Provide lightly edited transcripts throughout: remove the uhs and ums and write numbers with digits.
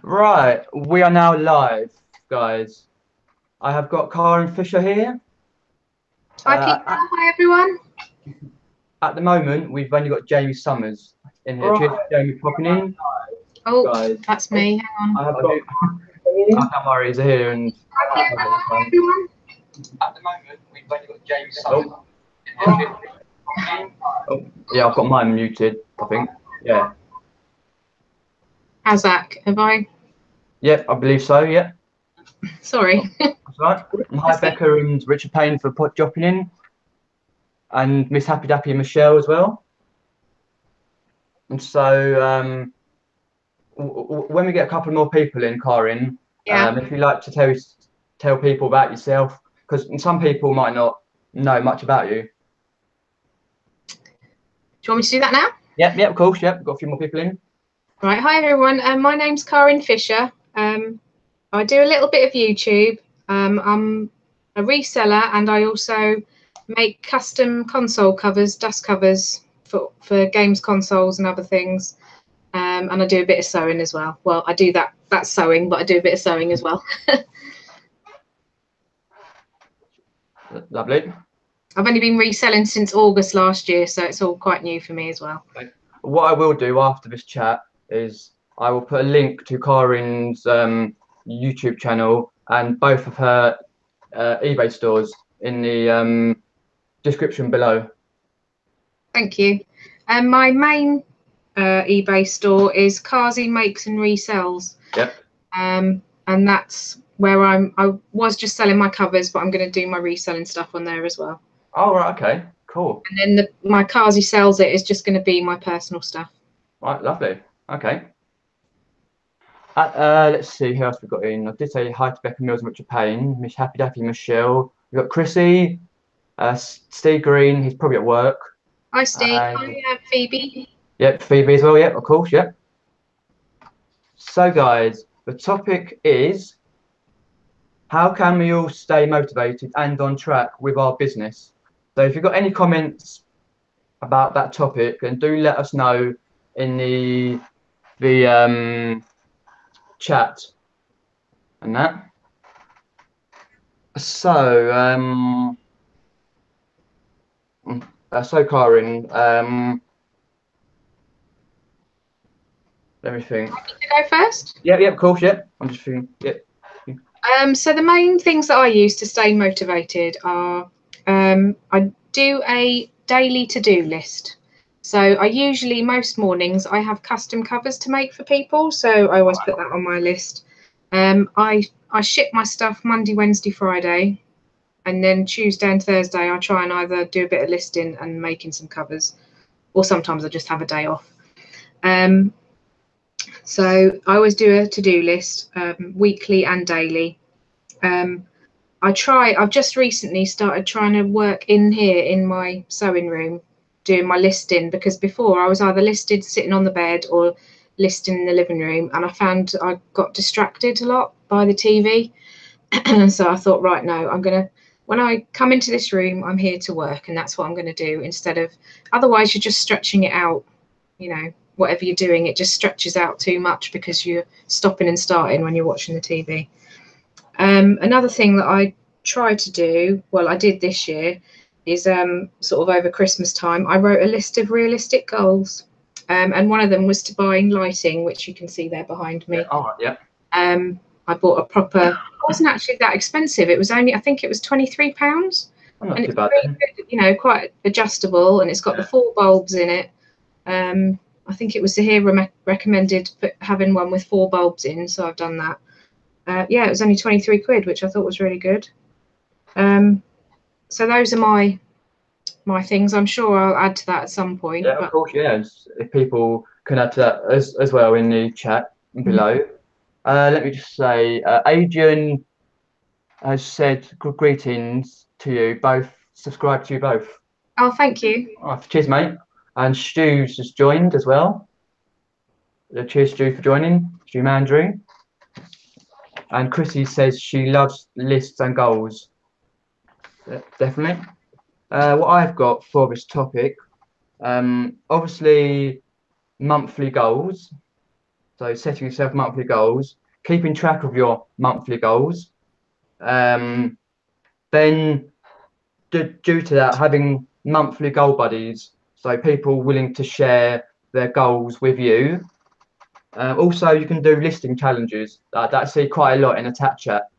Right, we are now live, guys. I have got Karin Fisher here. Hi Peter, At, hi everyone. at the moment, we've only got Jamie Summers in here. Cheers, for Jamie, popping in, Oh, guys. that's me. Hang on. I have got Murray's here, and Hi Peter, hi everyone. at the moment, we've only got Jamie Summers. Oh, yeah, I've got mine muted, I think. Yeah. How's that? Have I? Yep, I believe so. Yep. Sorry. That's right. And hi, Becca and Richard Payne for dropping in, and Miss Happy Dappy and Michelle as well. And so, when we get a couple more people in, Karin, Yeah. if you like to tell people about yourself, because some people might not know much about you. Do you want me to do that now? Yep, of course. Yep, we've got a few more people in. Right. Hi everyone. My name's Karin Fisher. I do a little bit of YouTube. I'm a reseller, and I also make custom console covers, dust covers for games consoles and other things. And I do a bit of sewing as well. Well, I do that's sewing, but I do a bit of sewing as well. Lovely. I've only been reselling since August last year, so it's all quite new for me as well. What I will do after this chat is I will put a link to Karin's YouTube channel and both of her eBay stores in the description below. Thank you. And my main eBay store is Karzy Makes and Resells. Yep. And that's where I was just selling my covers, but I'm going to do my reselling stuff on there as well. Oh, right, okay, cool. And then my Karzy Sells It is just going to be my personal stuff. Right, lovely. Okay. Let's see who else we've got in. I did say hi to Becca Mills and Richard Payne, Miss Happy Daffy Michelle. We've got Chrissy, Steve Green, he's probably at work. Hi Steve. Hi Phoebe. Yep, Phoebe as well, yep, of course, yep. So guys, the topic is how can we all stay motivated and on track with our business? So if you've got any comments about that topic, then do let us know in the chat and that. So Karin, let me think. Want me to go first? Yeah, of course, yeah. I'm just thinking, yeah. So the main things that I use to stay motivated are I do a daily to-do list. So I usually, most mornings, I have custom covers to make for people. So I always put that on my list. I ship my stuff Monday, Wednesday, Friday. And then Tuesday and Thursday, I try and either do a bit of listing and making some covers, or sometimes I just have a day off. So I always do a to-do list, weekly and daily. I've just recently started trying to work in here in my sewing room, doing my listing, because before I was either listed sitting on the bed or listing in the living room, and I found I got distracted a lot by the TV. And so I thought, right, no, when I come into this room, I'm here to work, and that's what I'm going to do, instead of, otherwise you're just stretching it out, whatever you're doing, it just stretches out too much because you're stopping and starting when you're watching the TV. Another thing that I try to do, well, I did this year, is sort of over Christmas time, I wrote a list of realistic goals. And one of them was to buy lighting, which you can see there behind me. Yeah, all right, yeah. I bought a proper, it wasn't actually that expensive. It was only, I think it was £23. Not and too it's bad, really good, quite adjustable, and it's got the 4 bulbs in it. I think it was here recommended having one with 4 bulbs in, so I've done that. Yeah, it was only 23 quid, which I thought was really good. So those are my things. I'm sure I'll add to that at some point. Yeah, of course, yeah. If people can add to that as well in the chat below. Let me just say, Adrian has said good greetings to you both. Subscribe to you both. Oh, thank you. Oh, cheers, mate. And Stu's just joined as well. Cheers, Stu, for joining. Stu Mandry. And Chrissy says she loves lists and goals. Yeah, definitely. What I've got for this topic, obviously monthly goals. So setting yourself monthly goals, keeping track of your monthly goals. Then due to that, having monthly goal buddies, so people willing to share their goals with you. Also, you can do listing challenges. That I see quite a lot in a chat chat.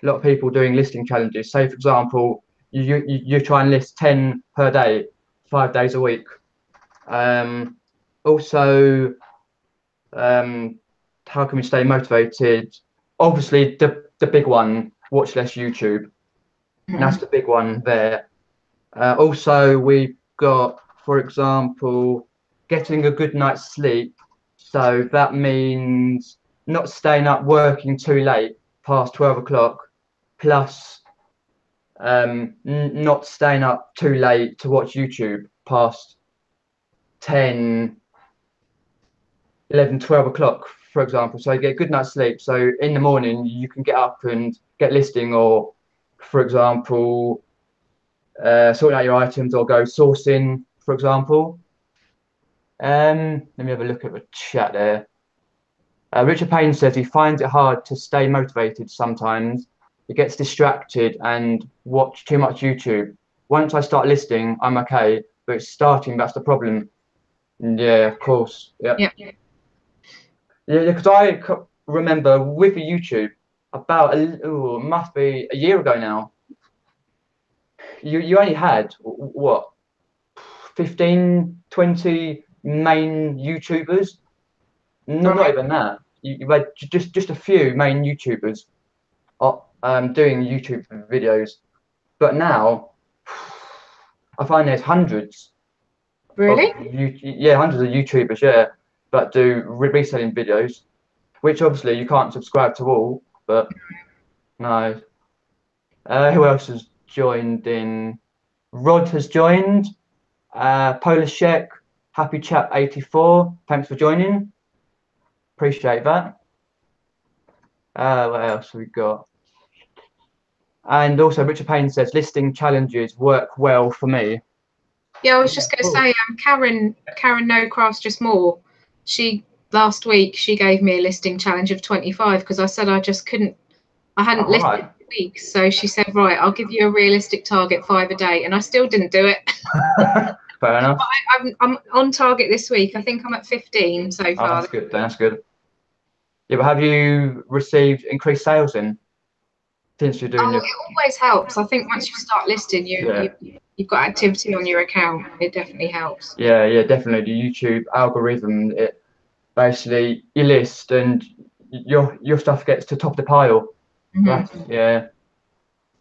A lot of people doing listing challenges. Say, for example, you try and list 10 per day, 5 days a week. Also, how can we stay motivated? Obviously, the big one, watch less YouTube. That's the big one there. Also, we've got, for example, getting a good night's sleep. So that means not staying up working too late, past 12 o'clock, plus not staying up too late to watch YouTube past 10, 11, 12 o'clock, for example. So you get a good night's sleep. So in the morning, you can get up and get listing, or, for example, sorting out your items or go sourcing, for example. Let me have a look at the chat there. Richard Payne says he finds it hard to stay motivated sometimes. He gets distracted and watch too much YouTube. Once I start listing, I'm okay, but it's starting, that's the problem. Yeah, of course. Yeah. Yeah. Yeah, because I remember with the YouTube, about must be a year ago now. You only had what, 15, 20 main YouTubers? No, not even that. You had just a few main YouTubers doing YouTube videos, but now I find there's hundreds of Really? hundreds of YouTubers, yeah, that do reselling videos, which obviously you can't subscribe to all, but no. Who else has joined in? Rod has joined. Polish Czech, Happy Chap 84. Thanks for joining. Appreciate that. What else have we got? And also, Richard Payne says listing challenges work well for me. Yeah, I was just going to say, Karin No Crafts Just More. Last week she gave me a listing challenge of 25 because I said I just couldn't. I hadn't listed for weeks, so she said, right, I'll give you a realistic target 5 a day, and I still didn't do it. Fair enough. I'm on target this week. I think I'm at 15 so far. Oh, that's good. That's good. Yeah, but have you received increased sales in since you're doing it always helps. I think once you start listing, you've got activity on your account. It definitely helps. Yeah, definitely. The YouTube algorithm, it basically you list and your stuff gets to top of the pile. Yeah.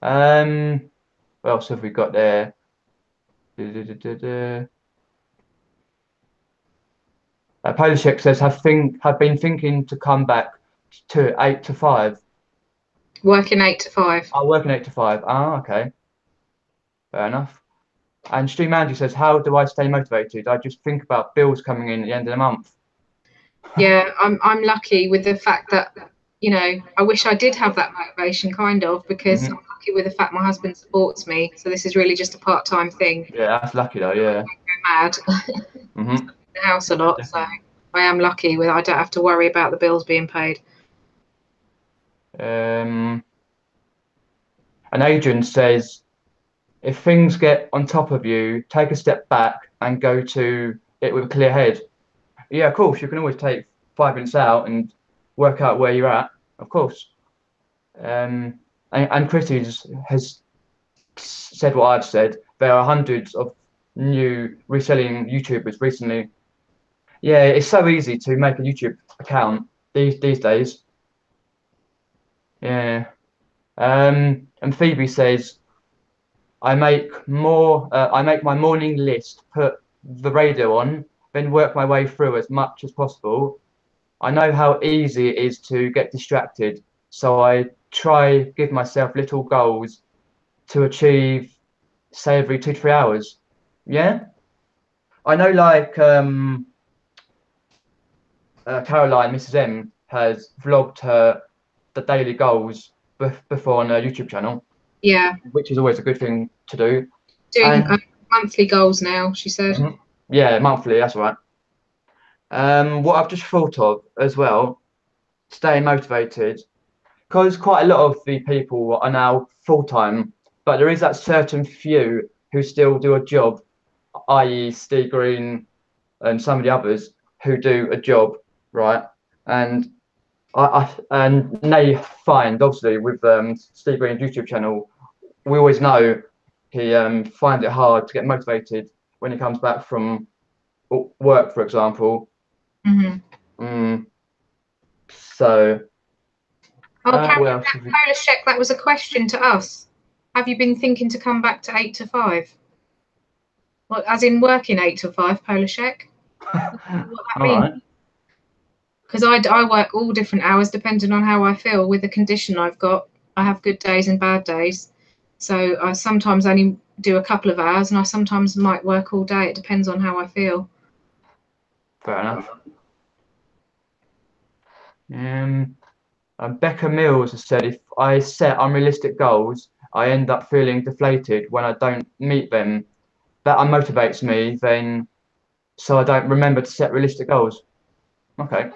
What else have we got there? Polishek says have been thinking to come back to 8 to 5. Working 8 to 5. Oh, working 8 to 5. Ah, okay. Fair enough. And Stream Andy says, how do I stay motivated? I just think about bills coming in at the end of the month. Yeah, I'm lucky with the fact that, I wish I did have that motivation, kind of, because I'm lucky with the fact my husband supports me. So this is really just a part-time thing. Yeah, that's lucky though. Yeah. I go mad. The house a lot, definitely. So I am lucky with I don't have to worry about the bills being paid. And Adrian says, if things get on top of you, take a step back and go to it with a clear head. Yeah, of course, you can always take 5 minutes out and work out where you're at, of course. And Christy has said what I've said. There are hundreds of new reselling YouTubers recently. Yeah, it's so easy to make a YouTube account these days. Yeah. And Phoebe says, I make my morning list, put the radio on, then work my way through as much as possible. I know how easy it is to get distracted, so I try give myself little goals to achieve, say, every 2 to 3 hours. Yeah, I know, like Caroline, Mrs. M, has vlogged the daily goals before on her YouTube channel. Yeah, which is always a good thing to do. Doing monthly goals now, she said. Yeah, monthly. That's right. What I've just thought of as well staying motivated, because quite a lot of the people are now full-time, but there is that certain few who still do a job, i.e. Steve Green and some of the others who do a job, right? And and they find, obviously, with Steve Green's YouTube channel, we always know he finds it hard to get motivated when he comes back from work, for example. So, Oh, Karin, what else? that Polish check, that was a question to us. Have you been thinking to come back to 8 to 5? Well, as in working 8 to 5, Polish check? What that means? Right. Because I work all different hours depending on how I feel with the condition I've got. I have good days and bad days. So I sometimes only do a couple of hours, and I sometimes might work all day. It depends on how I feel. Fair enough. Becca Mills has said, if I set unrealistic goals, I end up feeling deflated when I don't meet them. That unmotivates me, then, so I don't remember to set realistic goals. Okay.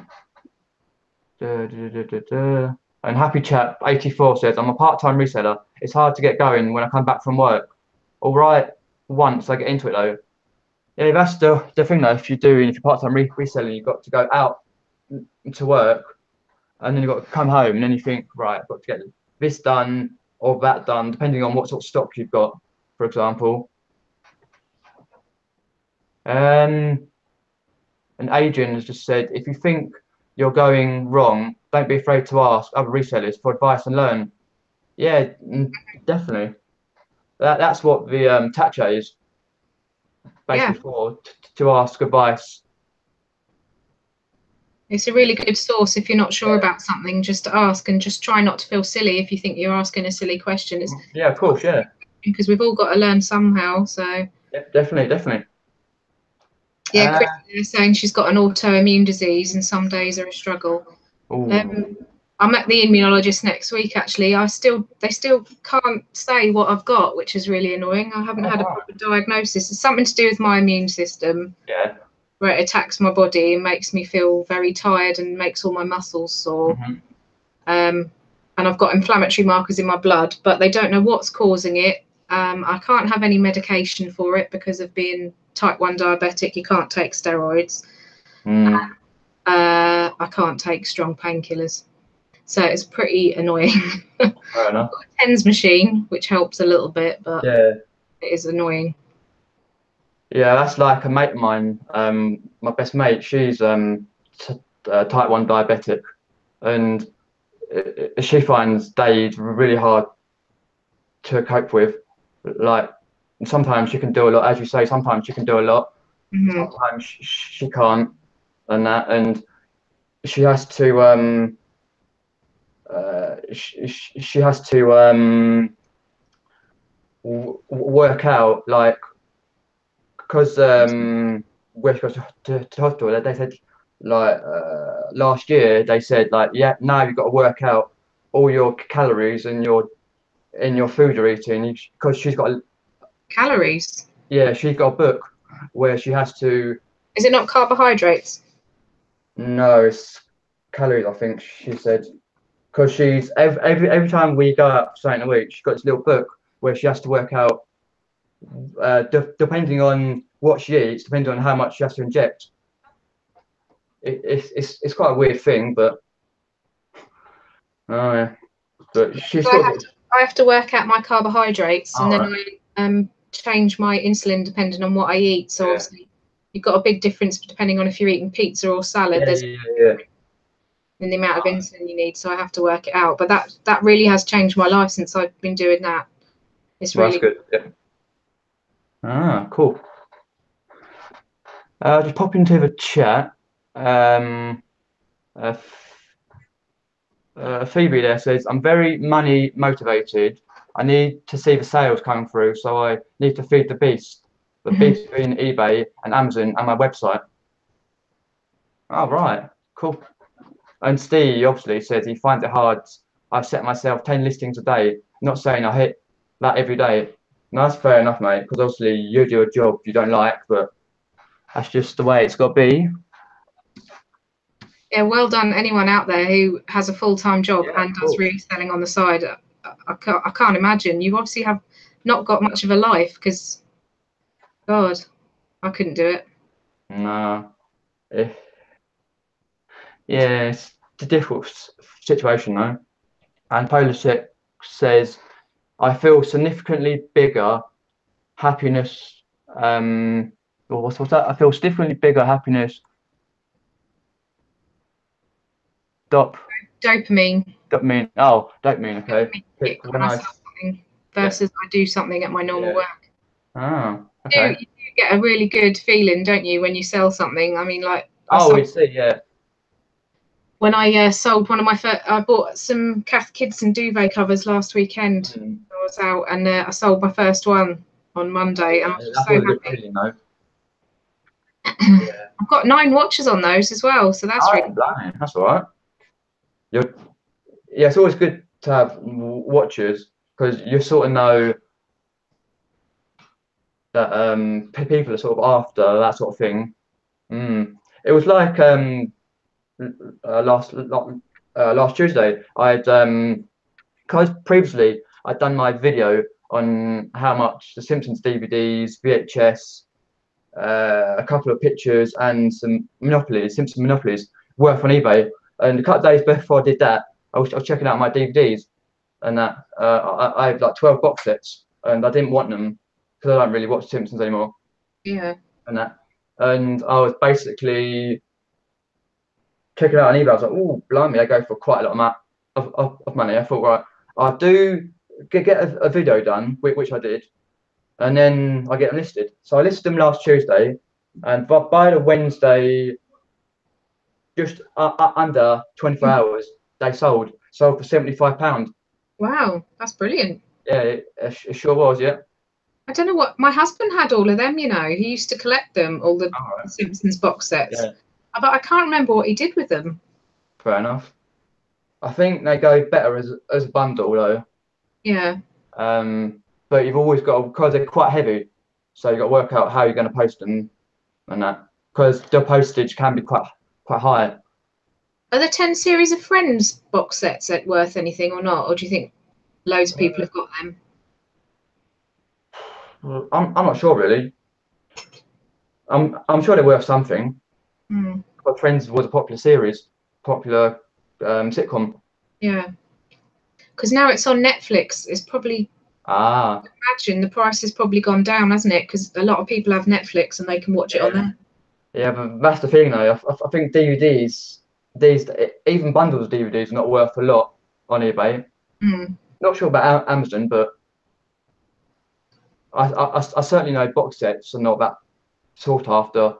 And Happy Chap 84 says, I'm a part-time reseller. It's hard to get going when I come back from work. All right, once I get into it though. Yeah, that's the thing though. If you're part-time reselling, you've got to go out to work, and then you've got to come home, and then you think, right, I've got to get this done or that done, depending on what sort of stock you've got, for example. And Adrian has just said, if you think you're going wrong, don't be afraid to ask other resellers for advice and learn. Yeah, definitely. That's what the Tatcha is basically for, to ask advice. It's a really good source if you're not sure about something, just to ask, and just try not to feel silly if you think you're asking a silly question. Yeah, of course, yeah. Because we've all got to learn somehow, so. Yeah, definitely. Yeah, Chris is saying she's got an autoimmune disease and some days are a struggle. I'm at the immunologist next week, actually. They still can't say what I've got, which is really annoying. I haven't had a proper diagnosis. It's something to do with my immune system. Yeah. Where it attacks my body and makes me feel very tired and makes all my muscles sore. And I've got inflammatory markers in my blood, but they don't know what's causing it. I can't have any medication for it because of being type 1 diabetic. You can't take steroids. I can't take strong painkillers. So it's pretty annoying. Fair enough. I've got a TENS machine, which helps a little bit, but it is annoying. Yeah, that's like a mate of mine. My best mate, she's type 1 diabetic, and she finds days really hard to cope with. Like, sometimes she can do a lot, as you say. Sometimes she can do a lot. Sometimes she can't, and she has to she has to work out, like, because when she goes to hospital, they said, like, last year they said, like, yeah, now you've got to work out all your calories and your food you're eating, because she's got calories. Yeah, she's got a book where she has to. Is it not carbohydrates? No, it's calories, I think she said, because she's every time we go out something a week, she's got this little book where she has to work out, depending on what she eats, depending on how much she has to inject. It's quite a weird thing, but yeah. But she's so I have to work out my carbohydrates, and then I change my insulin depending on what I eat. So obviously, you've got a big difference depending on if you're eating pizza or salad. There's in the amount of insulin you need, so I have to work it out. But that really has changed my life since I've been doing that. It's really good. Yeah. Cool. Just pop into the chat. Phoebe there says, I'm very money motivated. I need to see the sales coming through, so I need to feed the beast. The beast being eBay and Amazon and my website. Oh, right. Cool. And Steve obviously says he finds it hard. I've set myself 10 listings a day. Not saying I hit that every day. No, that's fair enough, mate, because obviously you do a job you don't like, but that's just the way it's got to be. Yeah, well done anyone out there who has a full-time job Yeah, and of does course. reselling on the side. I can't imagine. You obviously have not got much of a life because, God, I couldn't do it. No. Eh, yeah, it's a difficult situation though. And Polisic says, I feel significantly bigger happiness. Or what's that? I feel significantly bigger happiness. Dop, Dopamine, dopamine. Oh, dopamine. Okay. dopamine Kick kick when when I I. sell something Yeah. versus I do something at my normal Yeah. work. Oh, You okay. do get a really good feeling, don't you, when you sell something? I mean, like I Oh, we sold see. Yeah. when I sold one of my first. I bought some Cath Kidston duvet covers last weekend. Mm. I was out and I sold my first one on Monday, and I was just That's so always a good happy. feeling, though. Yeah. I've got 9 watches on those as well, so that's Oh, really blimey. That's all right. You're, yeah, it's always good to have watches because you sort of know that people are sort of after that sort of thing. Mm. It was like last Tuesday. Because previously I'd done my video on how much the Simpsons DVDs, VHS, a couple of pictures, and some Monopolies, Simpson Monopolies, worth on eBay. And a couple of days before I did that, I was checking out my DVDs, and that I had like 12 box sets, and I didn't want them because I don't really watch Simpsons anymore, yeah. and that. And I was basically checking out on eBay. I was like, oh, blimey, they go for quite a lot of money. I thought, right, I do get a video done, which I did, and then I get them listed. So I listed them last Tuesday, and by the Wednesday, just under 24 hours, they sold for £75. Wow, that's brilliant. Yeah, it sure was. Yeah. I don't know what my husband had all of them. You know, he used to collect them, all the All right. Simpsons box sets. Yeah, But I can't remember what he did with them. fair enough. I think they go better as a bundle though. Yeah. But you've always got because they're quite heavy, so you've got to work out how you're going to post them and that because the postage can be quite high. Are the 10 series of Friends box sets worth anything or not? Or do you think loads of people have got them? I'm not sure really. I'm sure they're worth something. Hmm. But Friends was a popular series, popular sitcom. Yeah. Because now it's on Netflix. It's probably, Ah, imagine the price has probably gone down, hasn't it? Because a lot of people have Netflix and they can watch it on yeah, there. yeah. But that's the thing though. I think DVDs, these even bundles of DVDs are not worth a lot on eBay. Hmm. Not sure about Amazon, but I certainly know box sets are not that sought after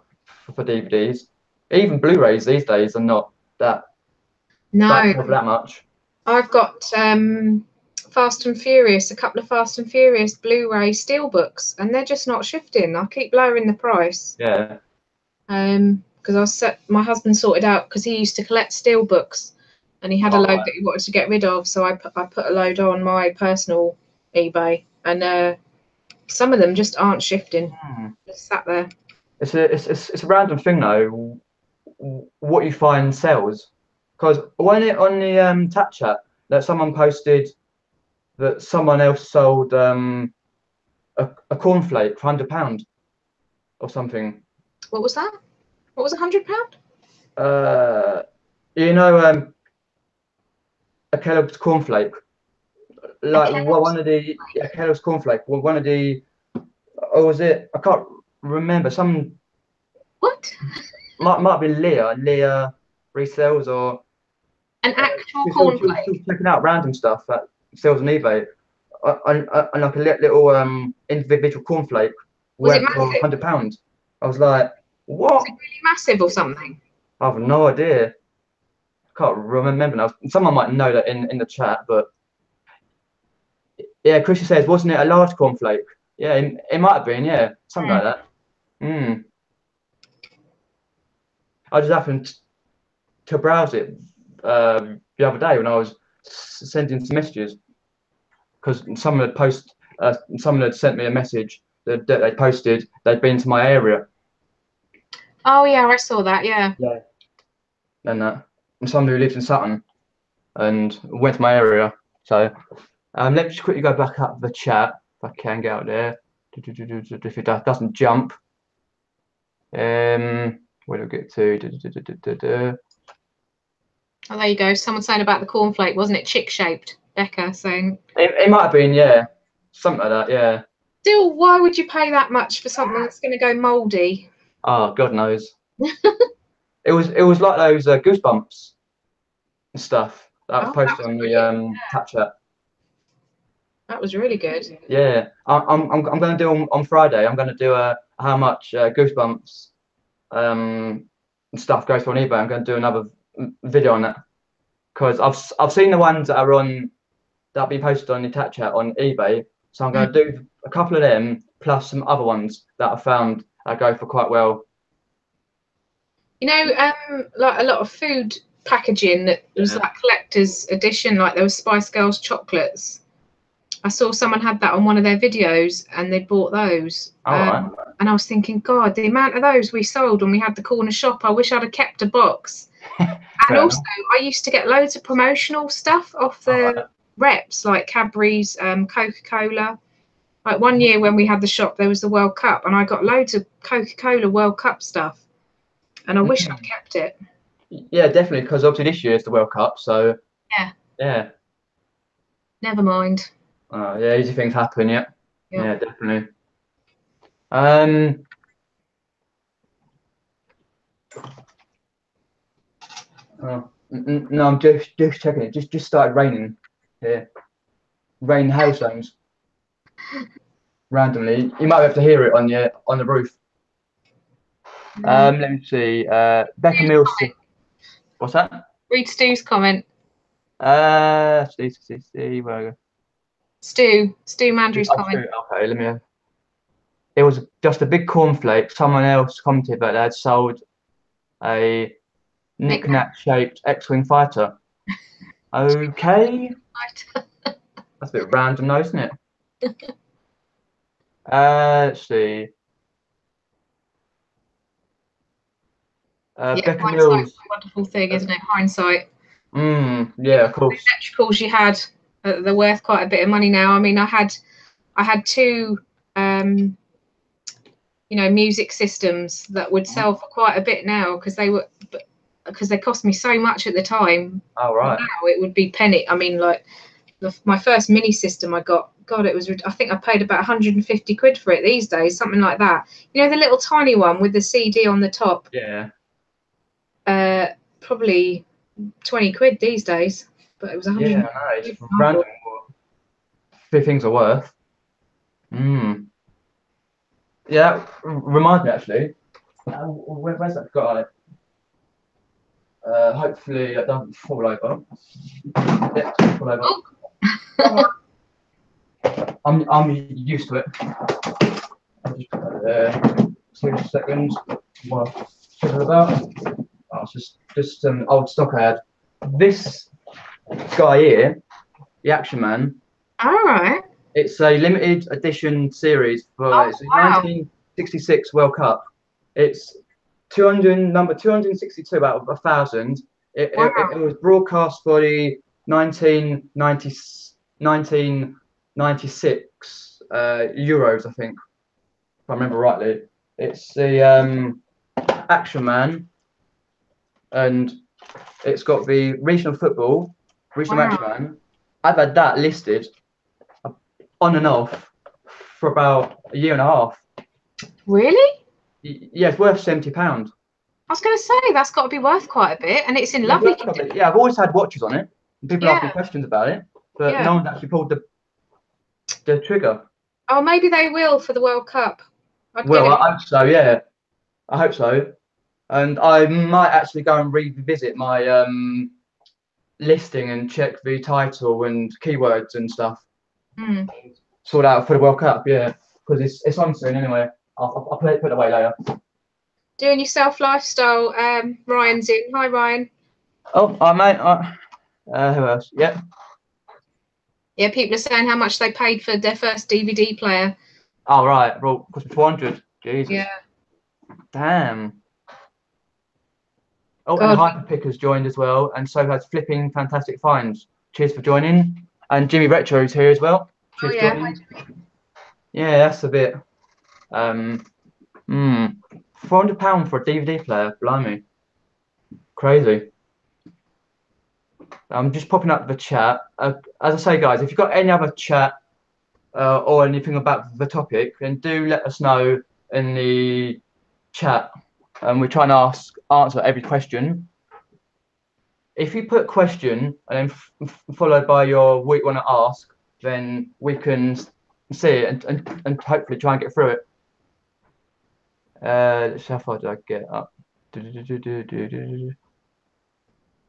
for DVDs. Even Blu-rays these days are not that No, don't sell for that much. I've got Fast and Furious, a couple of Fast and Furious Blu-ray steelbooks, and they're just not shifting. I keep lowering the price. Yeah. Because my husband sorted out because he used to collect steelbooks, and he had a All load right. that he wanted to get rid of. So I put a load on my personal eBay, and some of them just aren't shifting. Hmm. Just sat there. It's a random thing though. What you find sells, because when it on the Tap Chat that someone posted that someone else sold a cornflake for £100 or something. What was that? What was £100? Uh, you know, a Kellogg's cornflake, A like Kellogg's one of the Kellogg's cornflake, one of the, or was it? I can't remember. Some what? might be Leah resells or An actual she was cornflake? checking out random stuff that sells on eBay. And like a little individual cornflake Was it went for massive? £100. I was like, Was what? it really massive or something? I have no idea. Can't remember now. Someone might know that in the chat, but yeah, Chrissy says, wasn't it a large cornflake? Yeah, it might have been, yeah, something like that. Mm. I just happened to browse it the other day when I was sending some messages because someone had sent me a message that they posted they'd been to my area. Oh yeah, I saw that. Yeah. Yeah. And that. someone who lives in Sutton, and went to my area. So let me just quickly go back up the chat if I can get out there. If it doesn't jump. Where do we get to? Oh, there you go. Someone saying about the cornflake, wasn't it chick shaped? Becca saying It might have been, yeah, something like that, yeah. Still, why would you pay that much for something that's going to go mouldy? Oh, God knows. It was like those Goosebumps and stuff that was posted on the Tap chat. That was really good. Yeah, I'm going to do on Friday. I'm going to do how much Goosebumps and stuff goes for on eBay. I'm going to do another video on that because I've seen the ones that are on that have been posted on the Tap chat on eBay. So I'm going to do a couple of them plus some other ones that I found that go for quite well. You know, like a lot of food packaging that was like collector's edition, like there was Spice Girls chocolates. I saw someone had that on one of their videos and they bought those. Right. And I was thinking, God, the amount of those we sold when we had the corner shop, I wish I'd have kept a box. And also, I used to get loads of promotional stuff off the reps, like Cadbury's, Coca-Cola. Like one year when we had the shop, there was the World Cup, and I got loads of Coca-Cola World Cup stuff. And I wish I'd kept it. Yeah, definitely, because obviously this year is the World Cup, so yeah. Never mind. Yeah, easy things happen. Yeah, yeah, definitely. No, I'm just checking it. Just started raining here. Rain, hailstones. Randomly, you might have to hear it on the roof. Let me see. Becca Mills. What's that? Read Stu's comment. Steve, where I go? Stu Mandrew's comment. Okay, let me. It was just a big cornflake. Someone else commented that they had sold a knick-knack-shaped X-wing fighter. Okay. That's a bit random, though, isn't it? Let's see. Becca Mills. A wonderful thing, isn't it? Hindsight. Yeah, of course. The electricals you had, they're worth quite a bit of money now. I mean, I had two, music systems that would sell for quite a bit now because they cost me so much at the time. Oh, right. Now it would be penny. I mean, like my first mini system I got, God, it was. I think I paid about 150 quid for it these days, something like that. You know, the little tiny one with the CD on the top. Yeah. Probably 20 quid these days, but it was 100. Yeah, I know. It's random what things are worth. Yeah, reminds me actually. Where's that got it? Hopefully that doesn't fall over. Yeah, fall over. Oh. I'm used to it. I'll just put that there. 2 seconds. What is it about? Oh, it's just an old stock I had. This guy here, the Action Man. All right. It's a limited edition series for it's 1966 World Cup. It's number 262 out of 1,000. It was broadcast for the 1996 Euros, I think, if I remember rightly. It's the Action Man, and it's got the regional football, regional Action Man. I've had that listed on and off for about a year and a half. Really? Yeah, it's worth £70. I was going to say that's got to be worth quite a bit, and it's in lovely condition. Yeah, I've always had watches on it. And people ask me questions about it, but no one's actually pulled the trigger. Oh, maybe they will for the World Cup. I hope so. Yeah, I hope so. And I might actually go and revisit my listing and check the title and keywords and stuff. Sort out for the World Cup, yeah, because it's on soon anyway. I'll put it away later. Doing yourself lifestyle. Ryan's in. Hi, Ryan. Oh, mate. Who else? Yeah. Yeah, people are saying how much they paid for their first DVD player. Oh, right. Well, cost me 200. Jesus. Yeah. Damn. Oh, and God. Hyperpicker's joined as well, and so has Flipping Fantastic Finds. Cheers for joining. And Jimmy Retro's here as well. Oh Cheers for yeah. joining. Yeah, that's a bit. £400 for a DVD player, blimey, crazy. I'm just popping up the chat. As I say, guys, if you've got any other chat or anything about the topic, then do let us know in the chat, and we try and answer every question. If you put question and then followed by your what you want to ask, then we can see it and hopefully try and get through it. Let's see how far did I get up?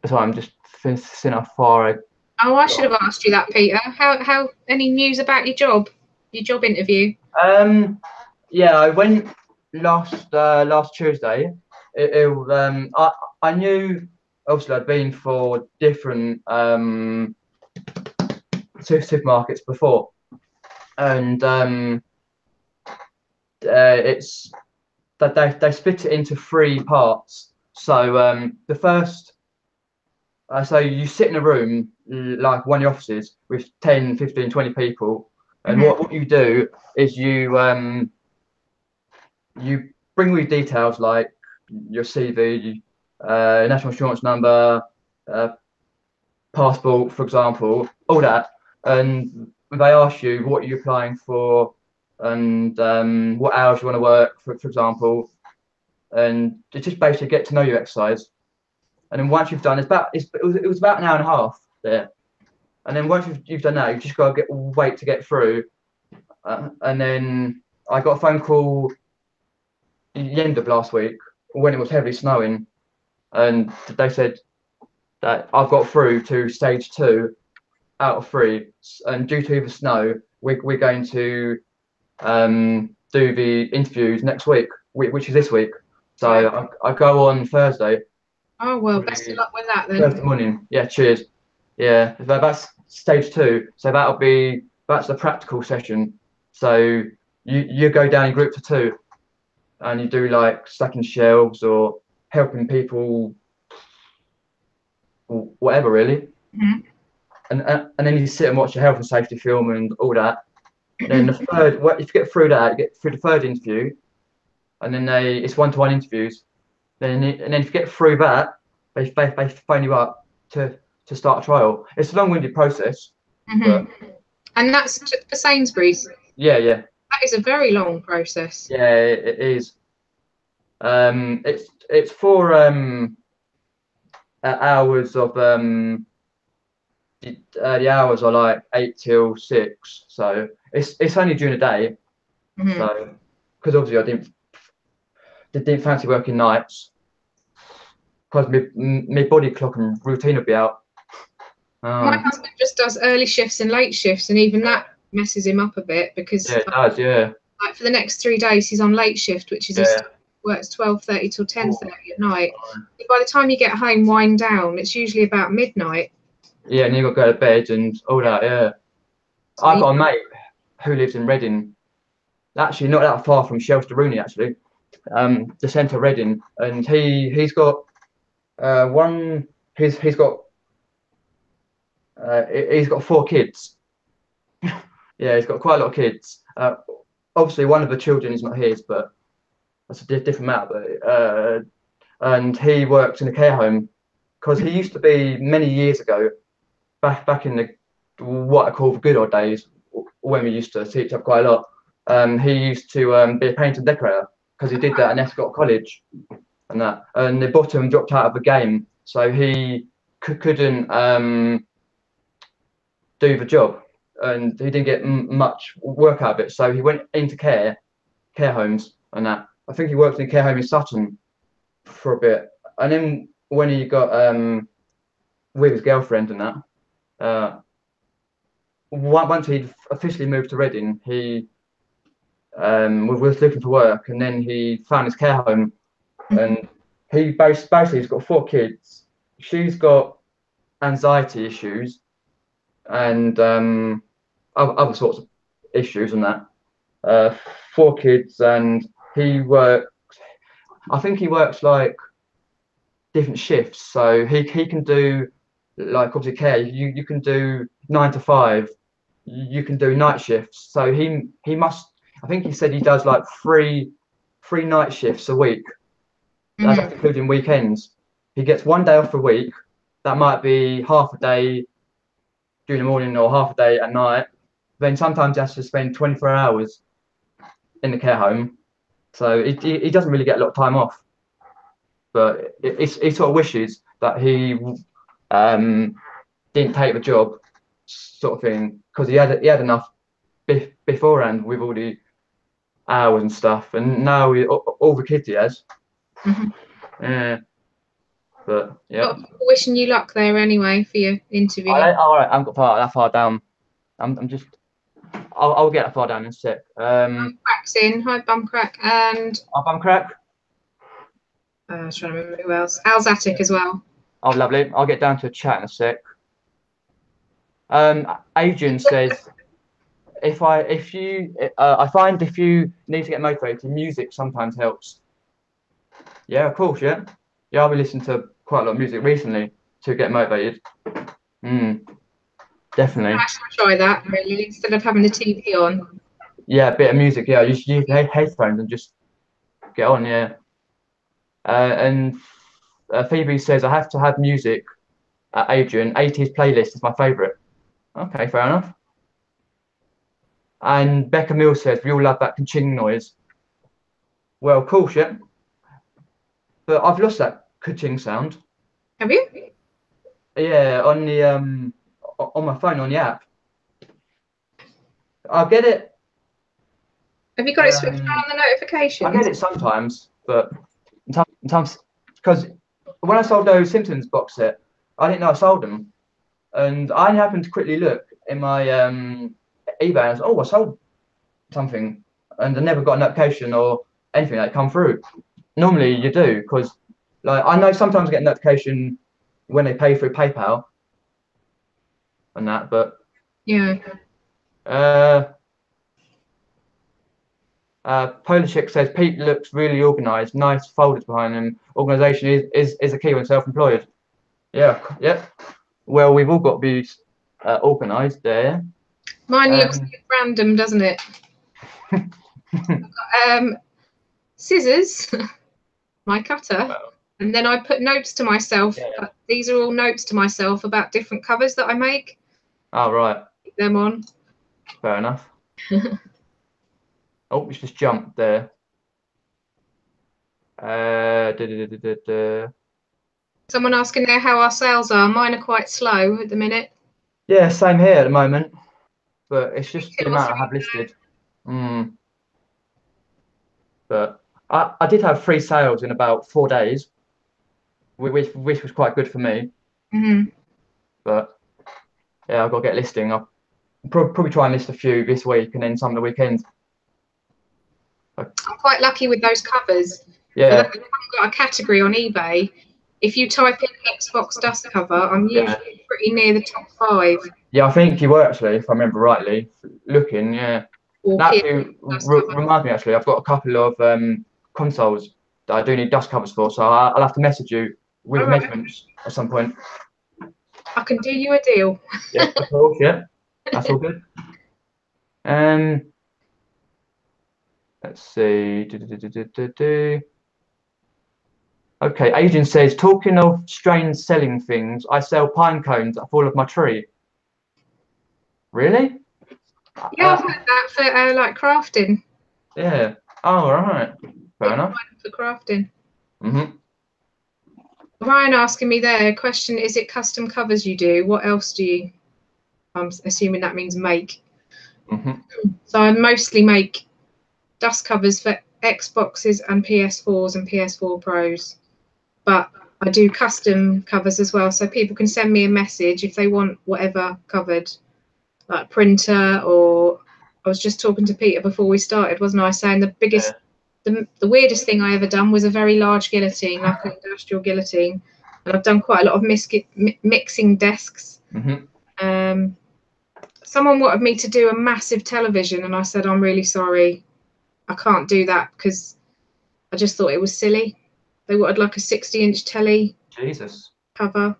So I'm just seeing how far I. Oh, I should have asked you that, Peter. How any news about your job interview? Yeah, I went last Tuesday. I knew obviously I'd been for different supermarkets before, and it's that they split it into 3 parts. So the first. So you sit in a room like one of the offices with 10, 15, 20 people, and what you do is you bring all your details like your CV, national insurance number, passport, for example, all that, and they ask you what you're applying for and what hours you want to work, for example, and it's just basically get to know you exercise. And then once you've done, it was about an hour and a half there. And then once you've done that, you just got to wait to get through. And then I got a phone call the end of last week when it was heavily snowing, and they said that I've got through to stage 2 out of 3. And due to the snow, we're going to do the interviews next week, which is this week. So I go on Thursday. Oh well, best of luck with that then. Thursday morning. Yeah, cheers. Yeah, that's stage 2. So that's the practical session. So you go down in groups of 2, and you do like stacking shelves or helping people, or whatever really. And then you sit and watch a health and safety film and all that. Then the third, if you get through that, you get through the third interview, and then it's one-to-one interviews. And then if you get through that, they phone you up to start a trial. It's a long-winded process. But and that's for Sainsbury's. Yeah. That is a very long process. Yeah, it is. It's for hours of the hours are like 8 till 6, so it's only during the day. So because obviously I didn't fancy working nights, because my body clock and routine would be out. My husband just does early shifts and late shifts, and even that messes him up a bit because it does. Yeah. Like for the next 3 days, he's on late shift, which is he works 12:30 till 10:30 at night. By the time you get home, wind down, it's usually about midnight. Yeah, and you got to go to bed and all that. Yeah. So I've got a mate who lives in Reading, actually not that far from Shelster Rooney, actually, the centre of Reading, and he's got he's got 4 kids. Yeah, he's got quite a lot of kids. Obviously, one of the children is not his, but that's a different matter. But and he works in a care home, because he used to be many years ago, back in the what I call the good old days, when we used to see each other quite a lot. He used to be a painter and decorator, because he did that at Escott College and that. And the bottom dropped out of the game, so he couldn't do the job, and he didn't get much work out of it. So he went into care homes and that. I think he worked in a care home in Sutton for a bit, and then when he got with his girlfriend and that, once he'd officially moved to Reading, he was looking for work, and then he found his care home, and he basically he's got 4 kids. She's got anxiety issues and other sorts of issues and that. 4 kids, and I think he works like different shifts. So he can do, like, obviously care. You can do 9 to 5. You can do night shifts. So he must. I think he said he does like three night shifts a week. That's Mhm. including weekends. He gets 1 day off a week. That might be half a day during the morning or half a day at night. Then sometimes he has to spend 24 hours in the care home. So he doesn't really get a lot of time off. But he sort of wishes that he didn't take the job, sort of thing, because he had enough beforehand with all the hours and stuff, and now all the kids he has. Mhm. Yeah, but yeah. Got people wishing you luck there anyway for your interview. All right, I haven't got that far down. I'm just. I'll get that far down in a sec. Crack's in. Hi, Bumcrack. And I'm crack. I was trying to remember who else. Al's Attic as well. Oh, lovely. I'll get down to a chat in a sec. Adrian says, I find if you need to get motivated, music sometimes helps. Yeah, of course, yeah. Yeah, I've been listening to quite a lot of music recently to get motivated. Definitely. I should try that really instead of having the TV on. Yeah, a bit of music. Yeah, you should use headphones and just get on. Yeah. And Phoebe says I have to have music. Adrian, 80s playlist is my favourite. Okay, fair enough. And Becca Mills says we all love that ka-ching noise. Well, cool shit. But I've lost that ka-ching sound. Have you? Yeah, on the on my phone on the app. I'll get it. Have you got it switched on the notifications? I get it sometimes, but sometimes because when I sold those Simpsons box set, I didn't know I sold them, and I happened to quickly look in my eBay and I was, oh, I sold something, and I never got a notification or anything that come through. Normally you do, because like I know sometimes I get a notification when they pay through PayPal and that, but yeah. Polar Chick says Pete looks really organised, nice folders behind him. Organisation is a key when self-employed. Yeah, yeah. Well, we've all got to be organised there. Mine looks a bit random, doesn't it? Scissors, my cutter, and then I put notes to myself. Yeah. These are all notes to myself about different covers that I make. Oh, right. Keep them on. Fair enough. Oh, it's just jumped there. Someone asking there how our sales are. Mine are quite slow at the minute. Yeah, same here at the moment, but it's just the 2 or amount I 3 have listed. But I did have 3 sales in about 4 days, which was quite good for me. But yeah, I've got to get listing. I'll probably try and list a few this week and then some of the weekends. I'm quite lucky with those covers. Yeah. I haven't got a category on eBay. If you type in Xbox dust cover, I'm usually pretty near the top 5. Yeah, I think you were actually, if I remember rightly, looking. Yeah. That reminds me actually, I've got a couple of consoles that I do need dust covers for, so I'll have to message you with measurements at some point. I can do you a deal. Yeah, of course. Yeah, that's all good. Let's see. Okay, Adrian says, talking of strange selling things, I sell pine cones that fall off my tree. Really? Yeah, I've heard that for like crafting. Yeah. Oh, right. Fair enough. For crafting. Ryan asking me there, question, is it custom covers you do? What else do you? I'm assuming that means make. So I mostly make dust covers for Xboxes and PS4s and PS4 Pros. But I do custom covers as well, so people can send me a message if they want whatever covered, like printer. Or I was just talking to Peter before we started, wasn't I, saying the biggest, the weirdest thing I ever done was a very large guillotine, like an industrial guillotine, and I've done quite a lot of mixing desks. Someone wanted me to do a massive television, and I said, I'm really sorry, I can't do that, because I just thought it was silly. They wanted like a 60-inch telly. Jesus. cover,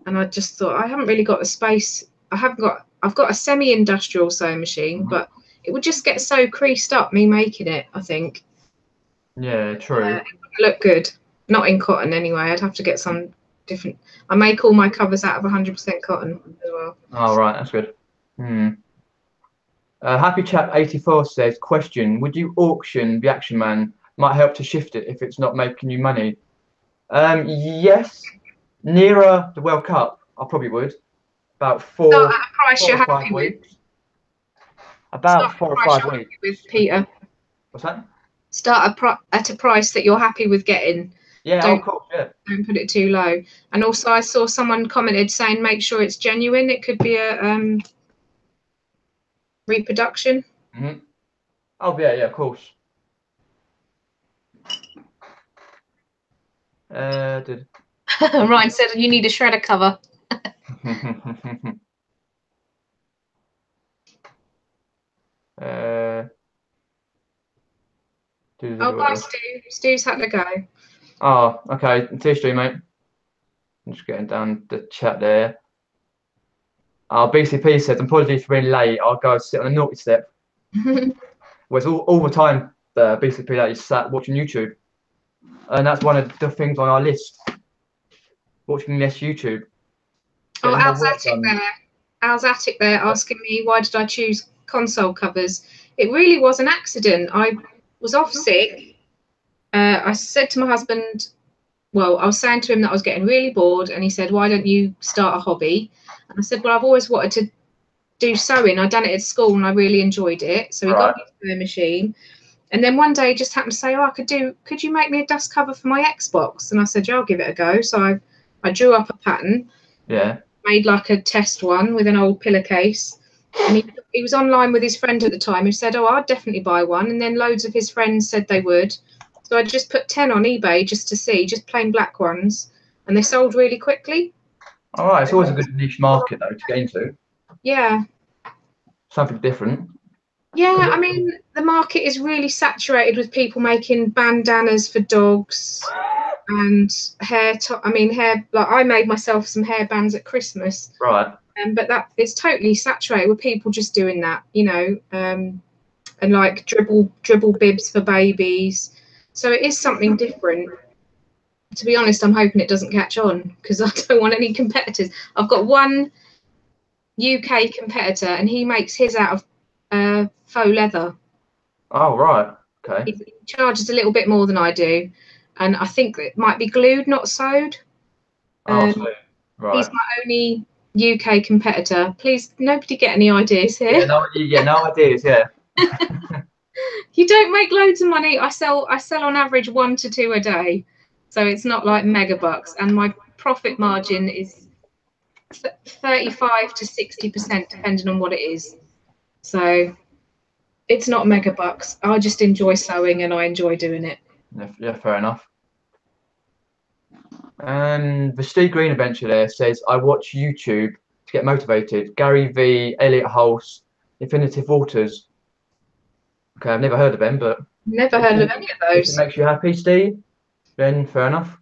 and I just thought I haven't really got the space. I've got a semi-industrial sewing machine, but it would just get so creased up me making it, I think. Yeah, true. It wouldn't look good. Not in cotton anyway. I'd have to get some different. I make all my covers out of 100% cotton as well. Oh, right, that's good. Happy Chap 84 says, question, would you auction the Action Man? Might help to shift it if it's not making you money. Yes, nearer the World Cup, I probably would. About Start at a price you're or 5 happy weeks. with. About Start 4 or at a price 5 you're weeks. happy with, Peter. What's that? Start at a price that you're happy with getting. Yeah, of course, yeah. Don't put it too low. And also, I saw someone commented saying, make sure it's genuine. It could be a reproduction. Oh, yeah, of course. Ryan said you need a shredder cover. Oh, bye, Stu. Stu's had to go. Oh, okay. See you, mate. I'm just getting down the chat there. BCP says, apologies for being late. I'll go sit on a naughty step. Whereas all the time, the BCP that is sat watching YouTube. And that's one of the things on our list. Watching less YouTube. Oh, Al's Attic there asking me why did I choose console covers. It really was an accident. I was off sick. I said to my husband, well, I was saying to him that I was getting really bored, and he said, why don't you start a hobby? And I said, well, I've always wanted to do sewing. I'd done it at school and I really enjoyed it. So he got me a sewing machine. And then one day he just happened to say, oh, could you make me a dust cover for my Xbox? And I said, yeah, I'll give it a go. So I drew up a pattern. Yeah. Made like a test one with an old pillowcase. And he was online with his friend at the time who said, oh, I'd definitely buy one. And then loads of his friends said they would. So I just put 10 on eBay just to see, just plain black ones. And they sold really quickly. All right. It's always a good niche market, though, to get into. Yeah. Something different. Yeah, I mean, the market is really saturated with people making bandanas for dogs and hair. Like I made myself some hair bands at Christmas. Right. But that it's totally saturated with people just doing that, and like dribble bibs for babies. So it is something different. To be honest, I'm hoping it doesn't catch on because I don't want any competitors. I've got one UK competitor and he makes his out of faux leather. Oh, right. Okay. He charges a little bit more than I do, and I think it might be glued, not sewed. Right. He's my only UK competitor. Please, nobody get any ideas here. No ideas. Yeah. You don't make loads of money. I sell on average 1 to 2 a day, so it's not like mega bucks, and my profit margin is 35 to 60% depending on what it is. So it's not mega bucks. I just enjoy sewing and I enjoy doing it. Yeah, fair enough. And the Steve Green adventure there says, I watch YouTube to get motivated. Gary V, Elliot Hulse, Infinitive Waters. Okay, I've never heard of them, but never heard of any of those. If it makes you happy, Steve, then fair enough.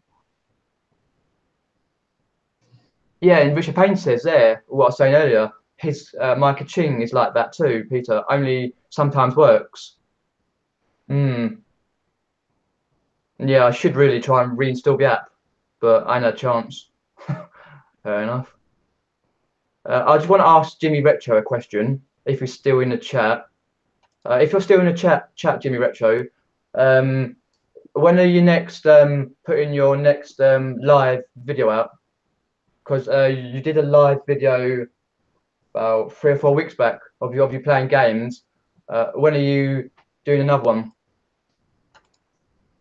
Yeah, and Richard Payne says there, what I was saying earlier, his Micah Ching is like that too, Peter, only sometimes works. Yeah, I should really try and reinstall the app, but I ain't had a chance. Fair enough. I just want to ask Jimmy Retro a question, if he's still in the chat. If you're still in the chat, Jimmy Retro, when are you next putting your next live video out? Because you did a live video about 3 or 4 weeks back of you playing games. When are you doing another one?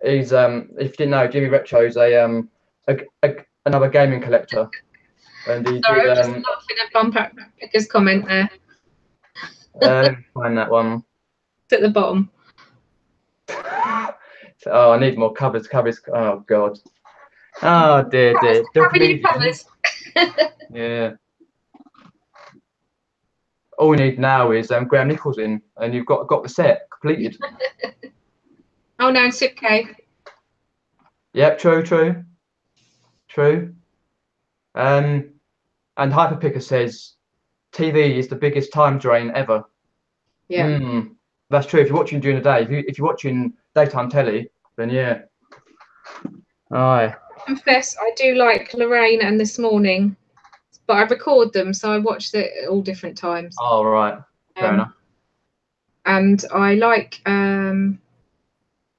He's if you didn't know, Jimmy Retro is another gaming collector, and he Sorry, did. I'm just laughing at Bumper Picker's comment there. Find that one. It's at the bottom. Oh, I need more covers. Oh God. Oh dear. Covers. Yeah. All we need now is Graham Nichols in, and you've got the set completed. Oh no, and Sipke. Yep, true. True. And Hyperpicker says TV is the biggest time drain ever. Yeah. That's true. If you're watching during the day, if you're watching daytime telly, then yeah. Aye. Confess, I do like Lorraine and This Morning, but I record them, so I watch it at all different times. Oh, right. Fair enough. And I like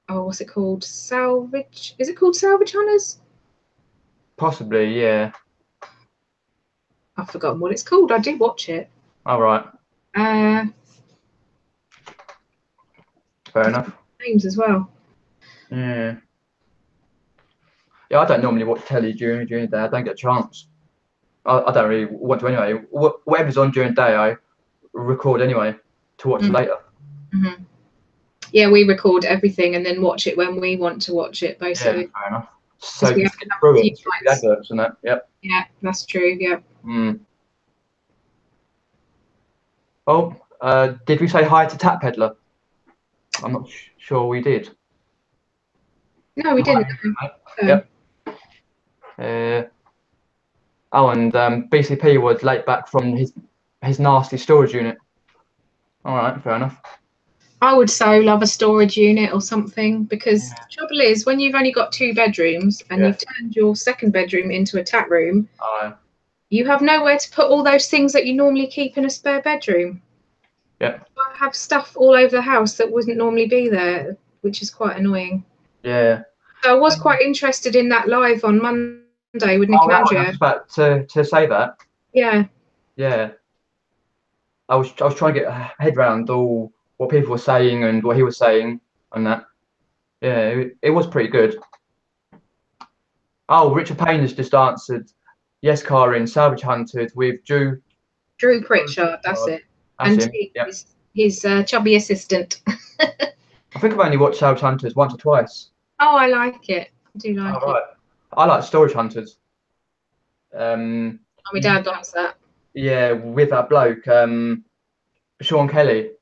what's it called? Salvage. Is it called Salvage Hunters? Possibly, yeah. I've forgotten what it's called. I do watch it. All right. Fair enough. Names as well. Yeah. Yeah, I don't normally watch telly during the day. I don't get a chance. I don't really want to anyway. Whatever's on during the day, I record anyway to watch later. Yeah, we record everything and then watch it when we want to watch it, basically. Yeah, fair enough. So you skip through it, the adverts and that. Yep. Yeah, that's true. Yeah. Oh, did we say hi to Tap Peddler? I'm not sure we did. No, we didn't. Yep. Oh, and BCP was late back from his nasty storage unit. All right, fair enough. I would so love a storage unit or something, because the trouble is, when you've only got 2 bedrooms and you've turned your second bedroom into a tap room, you have nowhere to put all those things that you normally keep in a spare bedroom. Yeah. I have stuff all over the house that wouldn't normally be there, which is quite annoying. Yeah. So I was quite interested in that live on Monday with Nick and Andrea. I was about to say that. Yeah. Yeah. I was trying to get a head around all what people were saying and what he was saying and that. Yeah, it was pretty good. Oh, Richard Payne has just answered. Yes, Karin, Salvage Hunted with Drew Pritchard, that's it. That's and him. his chubby assistant. I think I've only watched Salvage Hunters once or twice. Oh, I like it. I do like it. Right. I like Storage Hunters. My dad likes that. Yeah, with that bloke, Sean Kelly.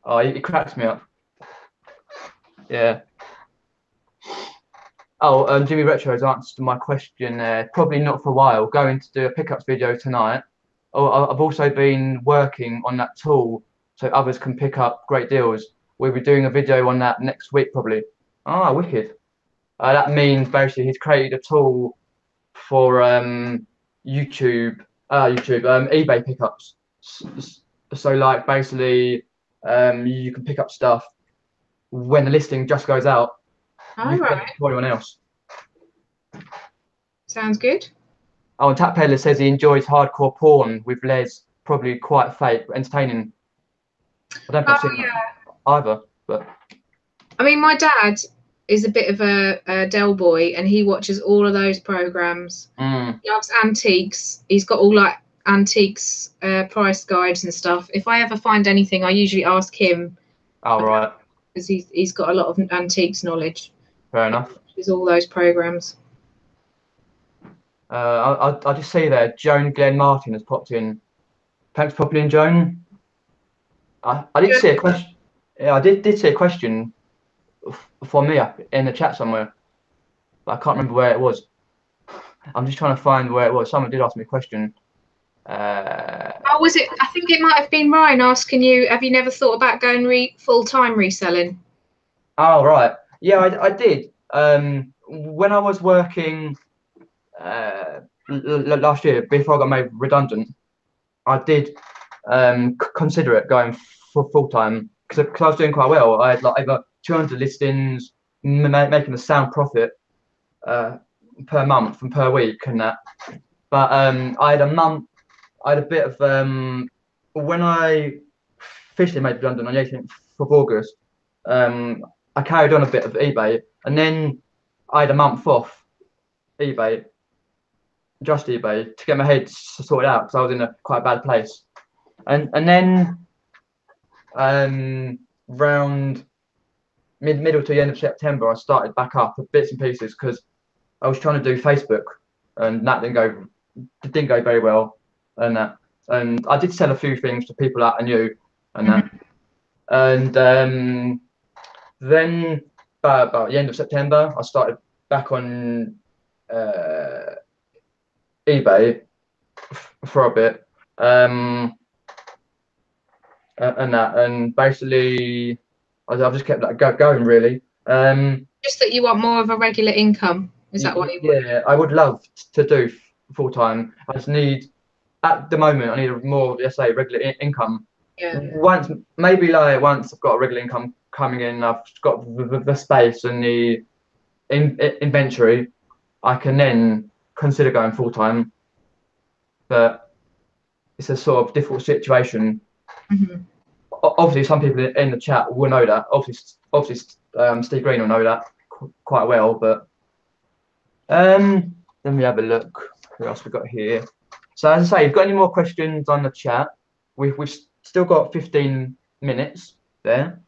Oh, he cracks me up. Yeah. Oh, Jimmy Retro has answered my question. Probably not for a while. Going to do a pickups video tonight. Oh, I've also been working on that tool so others can pick up great deals. We'll be doing a video on that next week probably. Ah, wicked. That means basically he's created a tool for eBay pickups. So like basically you can pick up stuff when the listing just goes out. All right. To anyone else. Sounds good. Oh, and Tap Peddler says he enjoys hardcore porn with Les, probably quite fake, but entertaining. I don't think I've seen that either, but I mean, my dad is a bit of a Del boy, and he watches all of those programs. He loves antiques. He's got all like antiques price guides and stuff. If I ever find anything, I usually ask him. Oh, right. Because he's got a lot of antiques knowledge. Fair enough. There's all those programs. I just see there, Joan Glenn Martin has popped in. Thanks for popping in, Joan. I did see a question. Yeah, I did see a question for me up in the chat somewhere, but I can't remember where it was. I'm just trying to find where it was. Someone did ask me a question. Was it? I think it might have been Ryan asking you, have you never thought about going full-time reselling? Oh, right. Yeah, I did. When I was working last year, before I got made redundant, I did consider it going for full-time because I was doing quite well. I had like over 200 listings, making a sound profit per month and per week and that. But I had a bit of when I officially made redundant on the 18th of August, I carried on a bit of eBay, and then I had a month off eBay, just eBay, to get my head sorted out because I was in a quite bad place. And then round middle to the end of September, I started back up at bits and pieces because I was trying to do Facebook, and that didn't go very well, and that. And I did sell a few things to people that I knew, and that. And then about the end of September, I started back on uh, eBay for a bit, and that, and basically I've just kept that going really. Just that you want more of a regular income. Is that what you want? Yeah, I would love to do full time. I just need, at the moment, I need a more, let's say, regular income. Yeah. Maybe like once I've got a regular income coming in, I've got the space and the inventory, I can then consider going full time. But it's a sort of difficult situation. Mm-hmm. Obviously, some people in the chat will know that. Obviously, Steve Green will know that quite well. But let me have a look. Who else we got here? So as I say, if you've got any more questions on the chat, we've still got 15 minutes there.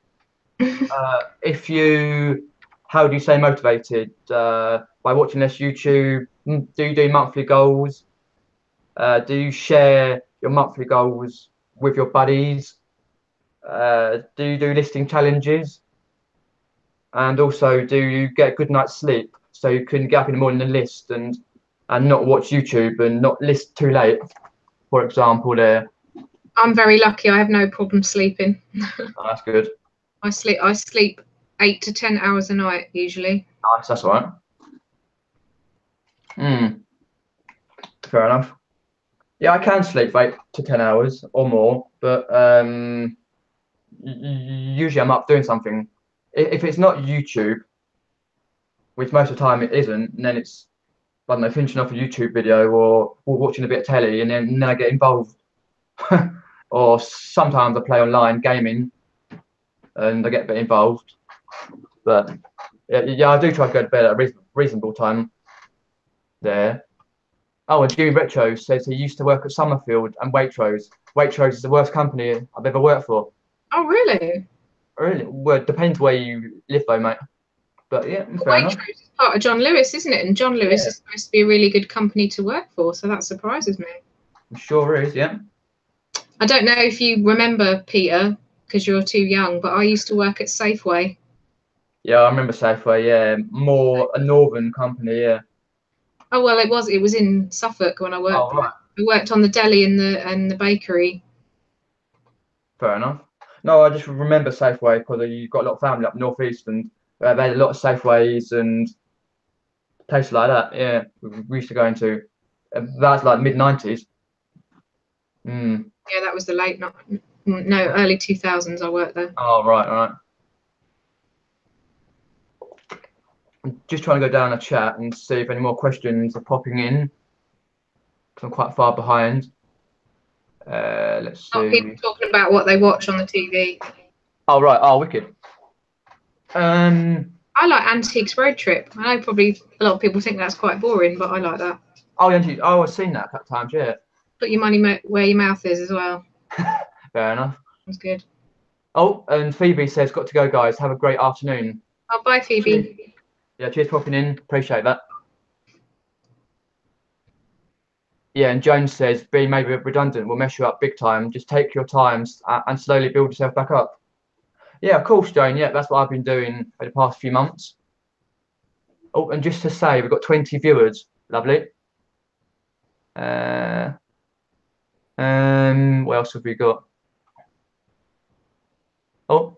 If you, how do you stay motivated? By watching this YouTube? Do you do monthly goals? Do you share your monthly goals with your buddies? Do you do listing challenges? And also, do you get a good night's sleep so you can get up in the morning and list and not watch YouTube and not list too late, for example, there? I'm very lucky. I have no problem sleeping. Oh, that's good. I sleep 8 to 10 hours a night usually. Nice, that's all right. Fair enough. Yeah, I can sleep for 8 to 10 hours or more, but usually I'm up doing something. If it's not YouTube, which most of the time it isn't, and then it's, I don't know, finishing off a YouTube video or watching a bit of telly, and then I get involved. Or sometimes I play online gaming and I get a bit involved. But yeah, I do try to go to bed at a reasonable time there. Oh, and Jimmy Retro says he used to work at Summerfield and Waitrose. Waitrose is the worst company I've ever worked for. Oh, really? Really? Well, it depends where you live, though, mate. But yeah, fair enough. Waitrose is part of John Lewis, isn't it? And John Lewis is supposed to be a really good company to work for, so that surprises me. It sure is, yeah. I don't know if you remember, Peter, because you're too young, but I used to work at Safeway. Yeah, I remember Safeway, yeah. More a northern company, yeah. Oh, well, it was in Suffolk when I worked there. Right. I worked on the deli and the bakery. Fair enough. No, I just remember Safeway because you've got a lot of family up northeast, and they had a lot of Safeways and places like that. Yeah, we used to go into. That's like mid-90s. Yeah, that was the early 2000s I worked there. Oh, right. I'm just trying to go down the chat and see if any more questions are popping in, because I'm quite far behind. Let's see. People talking about what they watch on the TV. Oh, right. Oh, wicked. I like Antiques Road Trip. I know probably a lot of people think that's quite boring, but I like that. Oh, I've seen that a couple times, yeah. Put your money where your mouth is as well. Fair enough. That's good. Oh, and Phoebe says, got to go, guys. Have a great afternoon. Oh, bye, Phoebe. Cheers. Yeah, cheers for popping in. Appreciate that. Yeah, and Jones says, being maybe redundant will mess you up big time. Just take your time and slowly build yourself back up. Yeah, of course, Jane. Yeah, that's what I've been doing for the past few months. Oh, and just to say, we've got 20 viewers. Lovely. What else have we got? Oh,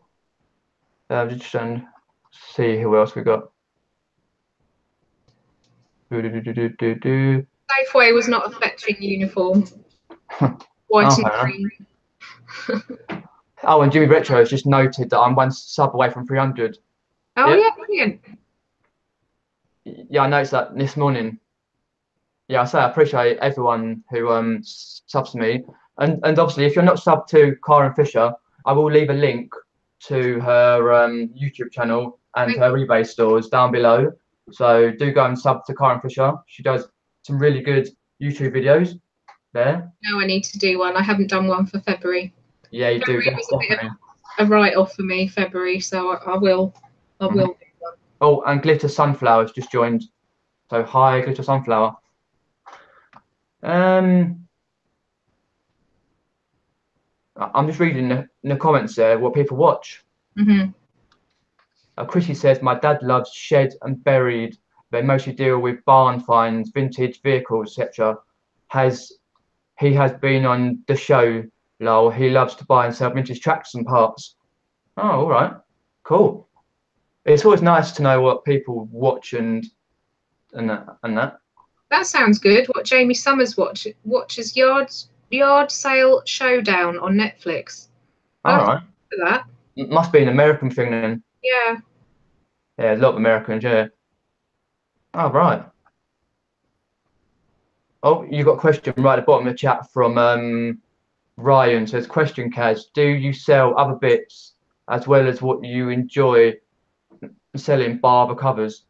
just trying to see who else we got. Safeway was not a fetching uniform. White and green. Oh, and Jimmy Retro has just noted that I'm one sub away from 300. Oh, yeah, brilliant. Yeah, I noticed that this morning. Yeah, I appreciate everyone who subs to me. And obviously, if you're not subbed to Karin Fisher, I will leave a link to her YouTube channel and her eBay stores down below. So do go and sub to Karin Fisher. She does some really good YouTube videos there. Now I need to do one. I haven't done one for February. Yeah, you do. It was a bit of a write-off for me, February, so I will do one. Oh, and Glitter Sunflower's just joined. So hi, Glitter Sunflower. I'm just reading in the comments there what people watch. Chrissy says, my dad loves Shed and Buried they mostly deal with barn finds, vintage vehicles, etc. He has been on the show, lol. He loves to buy and sell vintage tractors and parts. Oh, all right, cool. It's always nice to know what people watch and that. That sounds good. What Jamie Summers watches Yard Sale Showdown on Netflix. All right. That. It must be an American thing then. Yeah. Yeah, a lot of Americans, yeah. Oh, right. Oh, you got a question right at the bottom of the chat from Ryan. Says, question, Kaz, do you sell other bits as well as what you enjoy selling, bar the covers?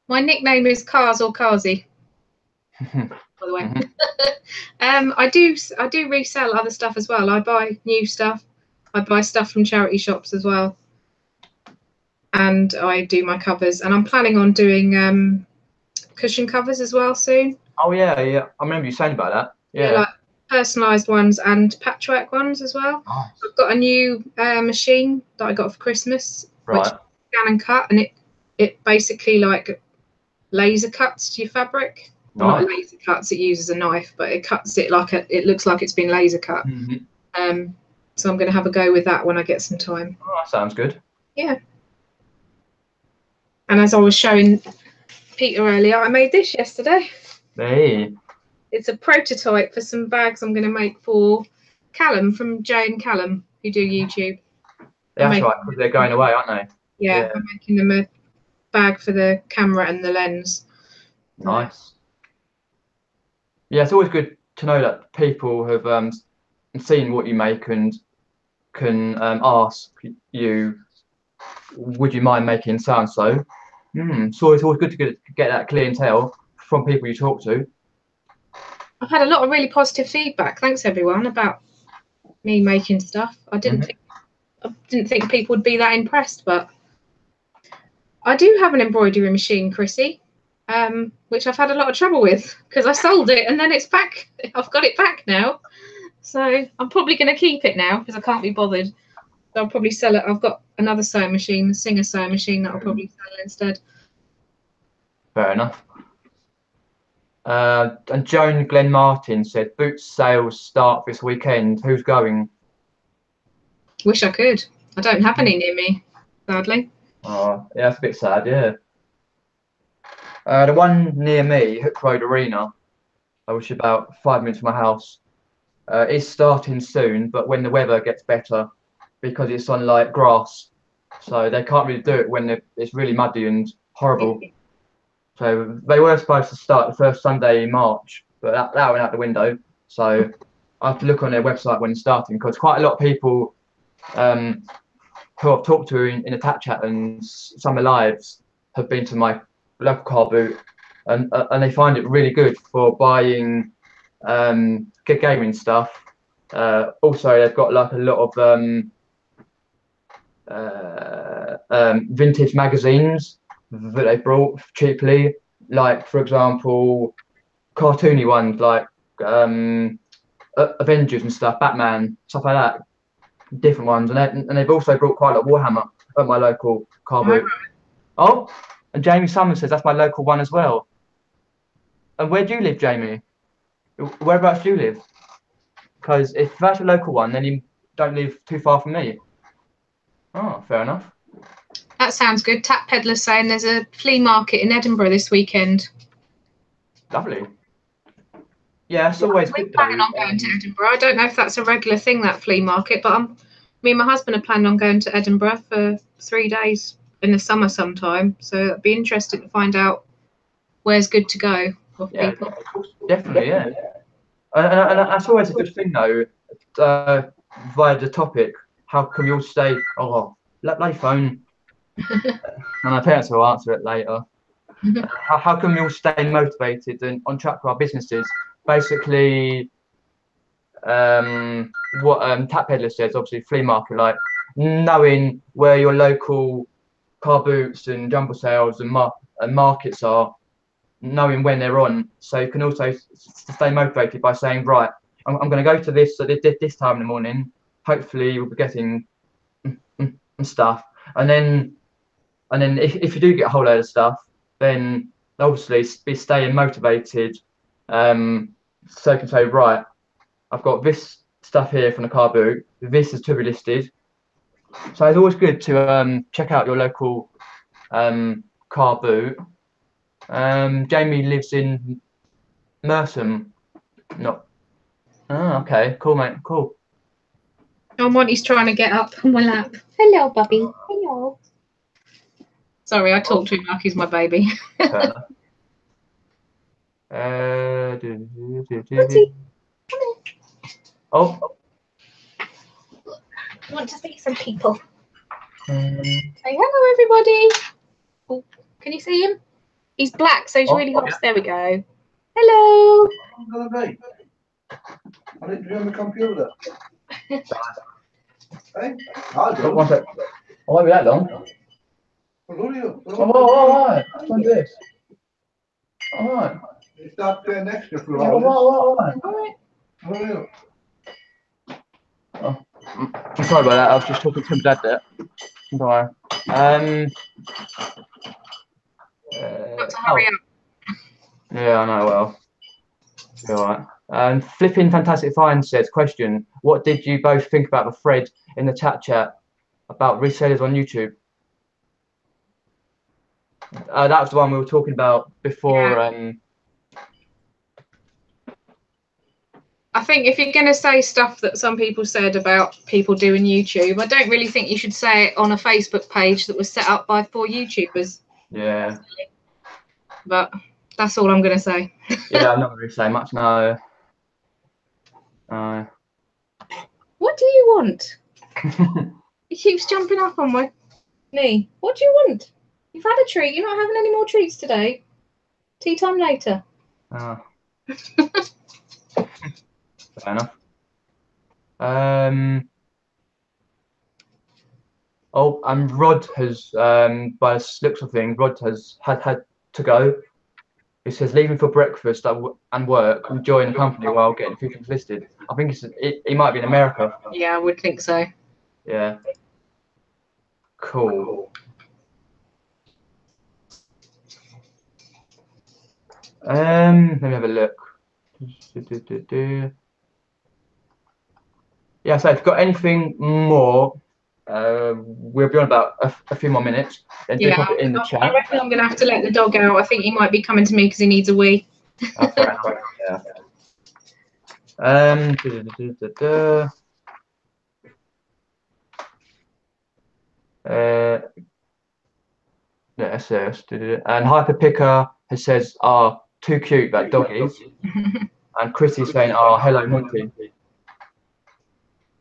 My nickname is Cars or Carsy, by the way. I do resell other stuff as well. I buy new stuff. I buy stuff from charity shops as well. And I do my covers. And I'm planning on doing cushion covers as well soon. Oh, yeah, yeah. I remember you saying about that. Yeah, like personalised ones and patchwork ones as well. Nice. I've got a new machine that I got for Christmas, Right. which scan and cut, and it basically like laser cuts your fabric. Well, Nice. not laser cuts, it uses a knife, but it cuts it like it looks like it's been laser cut. So I'm going to have a go with that when I get some time. Oh, that sounds good. Yeah. And as I was showing Peter earlier, I made this yesterday. Hey. It's a prototype for some bags I'm going to make for Callum from Jay and Callum, who do YouTube. That's right, because they're going away, aren't they? Yeah, I'm making them a bag for the camera and the lens. Nice. Yeah, it's always good to know that people have seen what you make and can ask you, would you mind making so and so? So it's always good to get that clientele from people you talk to. I've had a lot of really positive feedback. Thanks everyone about me making stuff. I didn't think people would be that impressed, but I do have an embroidery machine, Chrissy, which I've had a lot of trouble with because I sold it and then it's back. I've got it back now, so I'm probably going to keep it now because I can't be bothered. So I'll probably sell it. I've got another sewing machine, the Singer sewing machine, that I'll probably sell instead. Fair enough. And Joan Glenn Martin said, boots sales start this weekend. Who's going? Wish I could. I don't have any near me, sadly. Oh, yeah, that's a bit sad, yeah. The one near me, Hook Road Arena, which is about 5 minutes from my house, is starting soon, but when the weather gets better, because it's on like grass, so they can't really do it when it's really muddy and horrible. So they were supposed to start the first Sunday in March, but that went out the window. So I have to look on their website when it's starting, because quite a lot of people who I've talked to in the Tap Chat and Summer Lives have been to my local car boot, and they find it really good for buying good gaming stuff. Also, they've got like a lot of vintage magazines that they brought cheaply, like for example cartoony ones like Avengers and stuff, Batman, stuff like that, different ones, and they've also brought quite a lot of Warhammer at my local car boot. Oh, and Jamie Summers says that's my local one as well. And where do you live, Jamie? Whereabouts do you live? Because if that's a local one, then you don't live too far from me. Oh, fair enough. That sounds good. Tap Peddler's saying there's a flea market in Edinburgh this weekend. Lovely. Yeah, it's always good. We're planning on going to Edinburgh. I don't know if that's a regular thing, that flea market, but me and my husband are planning on going to Edinburgh for 3 days in the summer sometime. So it'd be interesting to find out where's good to go for people. Definitely, yeah. And that's always a good thing, though, via the topic. How come you all stay? Oh, bloody phone. And my parents will answer it later. How come you all stay motivated and on track with our businesses? Basically, what Tap Peddler says, obviously, flea market, like knowing where your local car boots and jumble sales and markets are, knowing when they're on, so you can also stay motivated by saying, right, I'm going to go to this at this time in the morning. Hopefully, we'll be getting stuff, and then if you do get a whole load of stuff, then obviously be staying motivated. So you can say, right, I've got this stuff here from the car boot. This is to be listed. So it's always good to check out your local car boot. Jamie lives in Mersham. Not. Oh, okay. Cool, mate. Cool. Oh, Monty's trying to get up on my lap. Hello, Bubby. Hello. Sorry, I talk to him like he's my baby. Fair enough. Oh. I want to see some people. Say hello, everybody. Oh, can you see him? He's black, so he's really hot. Yeah. There we go. Hello. I'm gonna be. I didn't do on the computer. Hey, I'll do. One sec. I won't be that long. What are you? All right. What's this? All right. You stop paying extra for Yeah, all this. All right. What are you? Oh, I'm sorry about that. I was just talking to my dad there. Don't worry. Got to hurry up. Yeah, I know. Well, you're all right. Flipping Fantastic Find says, question: what did you both think about the thread in the chat about resellers on YouTube? That was the one we were talking about before. Yeah. I think if you're going to say stuff that some people said about people doing YouTube, I don't really think you should say it on a Facebook page that was set up by 4 YouTubers. Yeah. But that's all I'm going to say. Yeah, I'm not going to say much, no. What do you want? He keeps jumping up on my knee. What do you want? You've had a treat. You're not having any more treats today. Tea time later. Oh. Fair enough. Oh, and Rod has, by the looks of things, Rod has had to go. He says leaving for breakfast and work, enjoying the company while getting a few things listed. I think he might be in America. Yeah, I would think so. Yeah. Cool. Let me have a look. Yeah, so if you've got anything more, we'll be on about a few more minutes. Then do pop it in the chat. I reckon I'm going to have to let the dog out. I think he might be coming to me because he needs a wee. Oh, fair enough. Yeah. And Hyperpicker has says, too cute, that doggies. And Chrissy's saying, hello, Monty.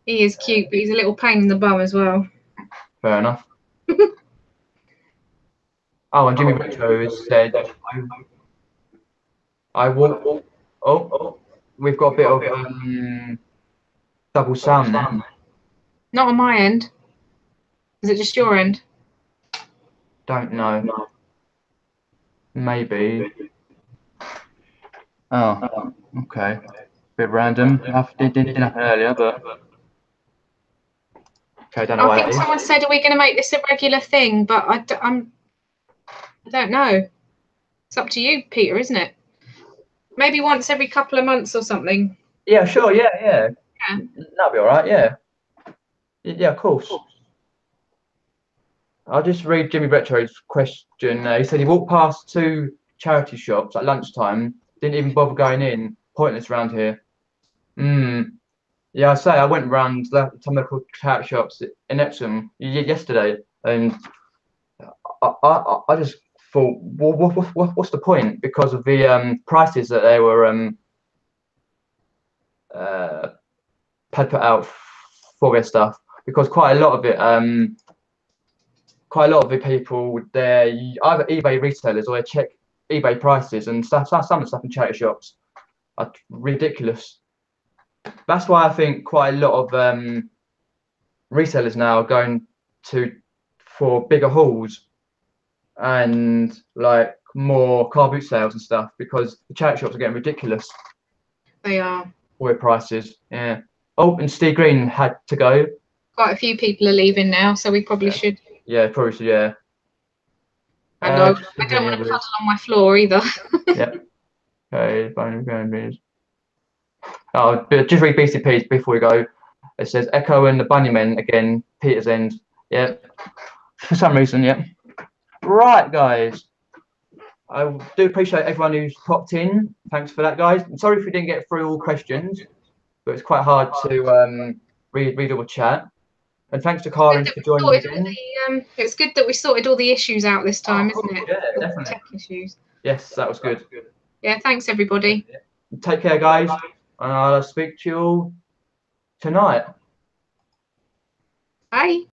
He is cute, but he's a little pain in the bum as well. Fair enough. And Jimmy Retro has said, I will. Oh, we've got a bit of double sound there. Not on my end. Is it just your end? Don't know. Maybe. Oh, okay. Bit random. Didn't happen earlier, but okay, I don't know why. I think someone said, "Are we going to make this a regular thing?" But I don't know. It's up to you, Peter, isn't it? Maybe once every couple of months or something. Yeah, sure. Yeah. That'll be all right. Yeah, of course. I'll just read Jimmy Retro's question. He said he walked past 2 charity shops at lunchtime, didn't even bother going in. Pointless around here. Yeah, I went around some local charity shops in Epsom yesterday, and I just thought, what's the point? Because of the prices that they were had put out for their stuff. Because quite a lot of the people, they're either eBay resellers or they check eBay prices, and some of the stuff in charity shops are ridiculous. That's why I think quite a lot of resellers now are going for bigger hauls and like more car boot sales and stuff, because the charity shops are getting ridiculous. They are. For their prices, yeah. Oh, and Steve Green had to go. Quite a few people are leaving now, so we probably should. Yeah, probably should, yeah. And I don't want to puddle on my floor either. Yep. Okay, bonus. Oh, but just read BCPs before we go. It says Echo and the Bunnymen again, Peter's End. Yep. For some reason, yep. Right, guys. I do appreciate everyone who's popped in. Thanks for that, guys. I'm sorry if we didn't get through all questions, but it's quite hard to read all the chat. And thanks to Karin for joining again. It's good that we sorted all the issues out this time, isn't it? Yeah, definitely. Tech issues. Yes, that was good. Yeah, thanks everybody. Take care, guys, and I'll speak to you all tonight. Bye.